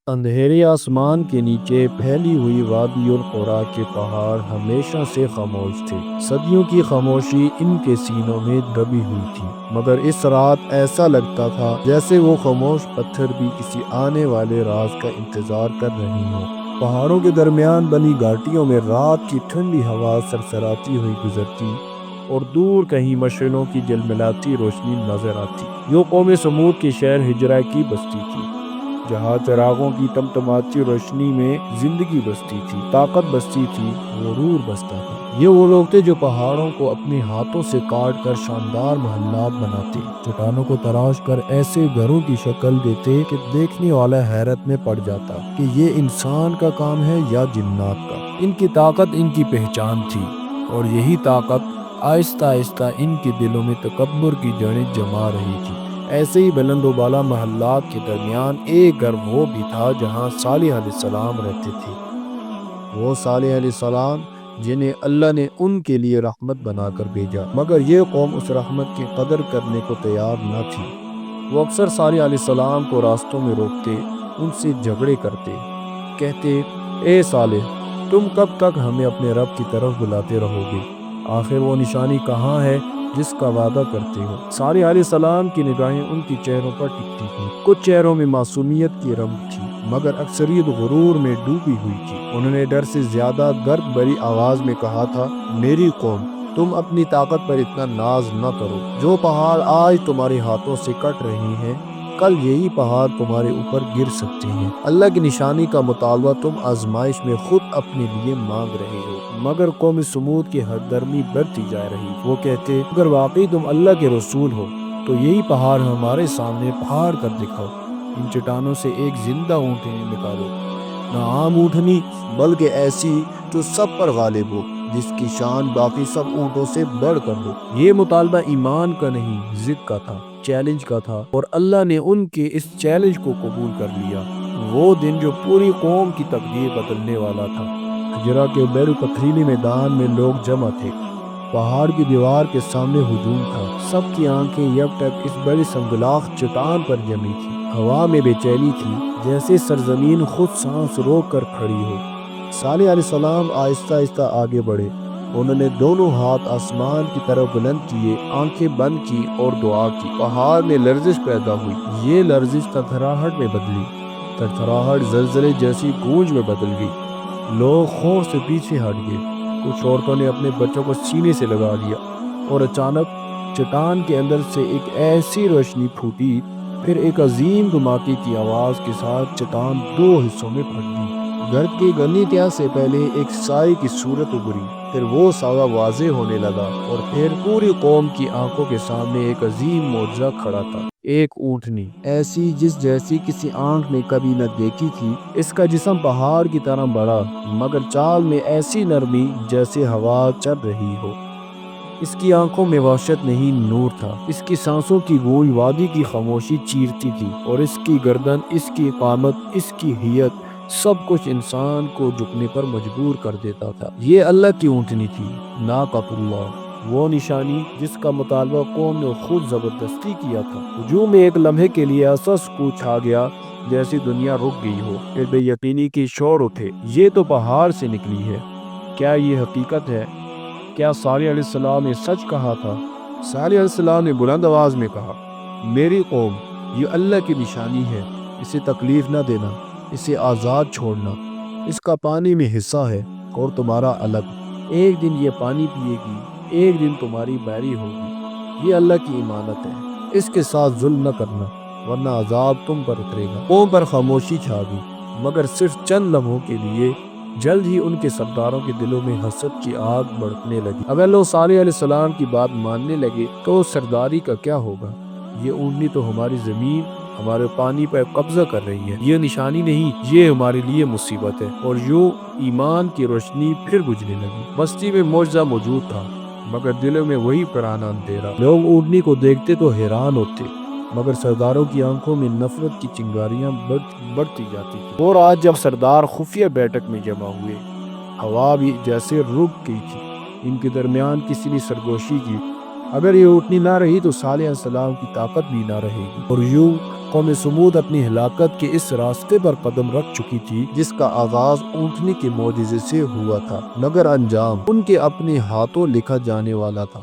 اندھیرے آسمان کے نیچے پھیلی ہوئی وادی القرا کے پہاڑ ہمیشہ سے خاموش تھے۔ صدیوں کی خاموشی ان کے سینوں میں دبی ہوئی تھی، مگر اس رات ایسا لگتا تھا جیسے وہ خاموش پتھر بھی کسی آنے والے راز کا انتظار کر رہے ہوں۔ پہاڑوں کے درمیان بنی گھاٹیوں میں رات کی ٹھنڈی ہوا سرسراتی ہوئی گزرتی اور دور کہیں مشعلوں کی جلملاتی روشنی نظر آتی۔ یہ قوم سمود کے شہر ہجرہ کی بستی تھی، جہاں چراغوں کی تمتماتی روشنی میں زندگی بستی تھی، طاقت بستی تھی، غرور بستا تھا۔ یہ وہ لوگ تھے جو پہاڑوں کو اپنے ہاتھوں سے کاٹ کر شاندار محلات بناتے، چٹانوں کو تراش کر ایسے گھروں کی شکل دیتے کہ دیکھنے والا حیرت میں پڑ جاتا کہ یہ انسان کا کام ہے یا جنات کا۔ ان کی طاقت ان کی پہچان تھی، اور یہی طاقت آہستہ آہستہ ان کے دلوں میں تکبر کی جڑیں جما رہی تھی۔ ایسے ہی بلند و بالا محلات کے درمیان ایک گھر وہ بھی تھا جہاں صالح علیہ السلام رہتے تھے۔ وہ صالح علیہ السلام جنہیں اللہ نے ان کے لیے رحمت بنا کر بھیجا، مگر یہ قوم اس رحمت کی قدر کرنے کو تیار نہ تھی۔ وہ اکثر صالح علیہ السلام کو راستوں میں روکتے، ان سے جھگڑے کرتے، کہتے، اے صالح، تم کب تک ہمیں اپنے رب کی طرف بلاتے رہو گے؟ آخر وہ نشانی کہاں ہے جس کا وعدہ کرتے ہو؟ صالح علیہ السلام کی نگاہیں ان کی چہروں پر ٹکتی تھیں۔ کچھ چہروں میں معصومیت کی رمق تھی، مگر اکثریت غرور میں ڈوبی ہوئی تھی۔ انہوں نے ڈر سے زیادہ درد بھری آواز میں کہا تھا، میری قوم، تم اپنی طاقت پر اتنا ناز نہ کرو۔ جو پہاڑ آج تمہارے ہاتھوں سے کٹ رہے ہیں، کل یہی پہاڑ تمہارے اوپر گر سکتے ہیں۔ اللہ کی نشانی کا مطالبہ تم آزمائش میں خود اپنے لیے مانگ رہے ہو۔ مگر قوم سمود کی ہر درمی بڑھتی جا رہی۔ وہ کہتے، اگر واقعی تم اللہ کے رسول ہو تو یہی پہاڑ ہمارے سامنے پھاڑ کر دکھاؤ۔ ان چٹانوں سے ایک زندہ اونٹنی نکالو، نہ عام اونٹنی بلکہ ایسی جو سب پر غالب ہو، جس کی شان باقی سب اونٹوں سے بڑھ کر ہو۔ یہ مطالبہ ایمان کا نہیں، ضد کا تھا، چیلنج کا تھا، اور اللہ نے ان کے اس چیلنج کو قبول کر لیا۔ وہ دن جو پوری قوم کی تقدیر بدلنے والا تھا۔ ہجرہ کے بیر پتھریلے میدان میں لوگ جمع تھے۔ پہاڑ کی دیوار کے سامنے ہجوم تھا۔ سب کی آنکھیں یکٹک اس بڑی سنگلاخ چٹان پر جمی تھی۔ ہوا میں بے چینی تھی، جیسے سرزمین خود سانس روک کر کھڑی ہو۔ صالح علیہ السلام آہستہ آہستہ آگے بڑھے۔ انہوں نے دونوں ہاتھ آسمان کی طرف بلند کیے، آنکھیں بند کی اور دعا کی۔ پہاڑ میں لرزش پیدا ہوئی۔ یہ لرزش تھرتھراہٹ میں بدلی، تھرتھراہٹ زلزلے جیسی گونج میں بدل گئی۔ لوگ خوف سے پیچھے ہٹ گئے۔ کچھ عورتوں نے اپنے بچوں کو سینے سے لگا لیا، اور اچانک چٹان کے اندر سے ایک ایسی روشنی پھوٹی، پھر ایک عظیم دھماکے کی آواز کے ساتھ چٹان دو حصوں میں پھٹ گئی۔ گرد کی گنیتیا سے پہلے ایک سائے کی صورت ابھری، پھر وہ سایہ واضح ہونے لگا، اور پھر پوری قوم کی آنکھوں کے سامنے ایک عظیم معجزہ کھڑا تھا۔ ایک اونٹنی، ایسی جس جیسی کسی آنکھ نے کبھی نہ دیکھی تھی۔ اس کا جسم پہاڑ کی طرح بڑا، مگر چال میں ایسی نرمی جیسے ہوا چل رہی ہو۔ اس کی آنکھوں میں وحشت نہیں، نور تھا۔ اس کی سانسوں کی گونج وادی کی خاموشی چیرتی تھی، اور اس کی گردن، اس کی قامت، اس کی ہیئت، سب کچھ انسان کو جھکنے پر مجبور کر دیتا تھا۔ یہ اللہ کی اونٹنی تھی، ناقۃ اللہ، وہ نشانی جس کا مطالبہ قوم نے خود زبردستی کیا تھا۔ ہجوم میں ایک لمحے کے لیے ایسا سکوت چھا گیا جیسی دنیا رک گئی ہو۔ پھر بے یقینی کی شور اٹھے، یہ تو پہاڑ سے نکلی ہے، کیا یہ حقیقت ہے؟ کیا صالح علیہ السلام نے سچ کہا تھا؟ صالح علیہ السلام نے بلند آواز میں کہا، میری قوم، یہ اللہ کی نشانی ہے، اسے تکلیف نہ دینا، اسے آزاد چھوڑنا۔ اس کا پانی میں حصہ ہے، اور تمہارا الگ۔ ایک دن یہ پانی پیے گی، ایک دن تمہاری بیری ہوگی۔ یہ اللہ کی امانت ہے، اس کے ساتھ ظلم نہ کرنا، ورنہ عذاب تم پر اترے گا۔ قوم پر خاموشی چھا گئی، مگر صرف چند لمحوں کے لیے۔ جلد ہی ان کے سرداروں کے دلوں میں حسد کی آگ بھڑکنے لگی۔ اگر لوگ صالح علیہ السلام کی بات ماننے لگے تو سرداری کا کیا ہوگا؟ یہ اونٹنی تو ہماری زمین، ہمارے پانی پر قبضہ کر رہی ہے۔ یہ نشانی نہیں، یہ ہمارے لیے مصیبت ہے۔ اور یوں ایمان کی روشنی پھر بجھنے لگی۔ بستی میں معجزہ موجود تھا، مگر دلوں میں وہی پرانا اندھیرا۔ لوگ اونٹنی کو دیکھتے تو حیران ہوتے، مگر سرداروں کی آنکھوں میں نفرت کی چنگاریاں بڑھتی جاتی تھی۔ وہ رات جب سردار خفیہ بیٹھک میں جمع ہوئے، ہوا بھی جیسے رک گئی تھی۔ ان کے درمیان کسی نے سرگوشی کی، اگر یہ اونٹنی نہ رہی تو صالح علیہ السلام کی طاقت بھی نہ رہے گی۔ اور یوں قوم سمود اپنی ہلاکت کے اس راستے پر قدم رکھ چکی تھی جس کا آغاز اونٹنی کے معجزے سے ہوا تھا، مگر انجام ان کے اپنے ہاتھوں لکھا جانے والا تھا۔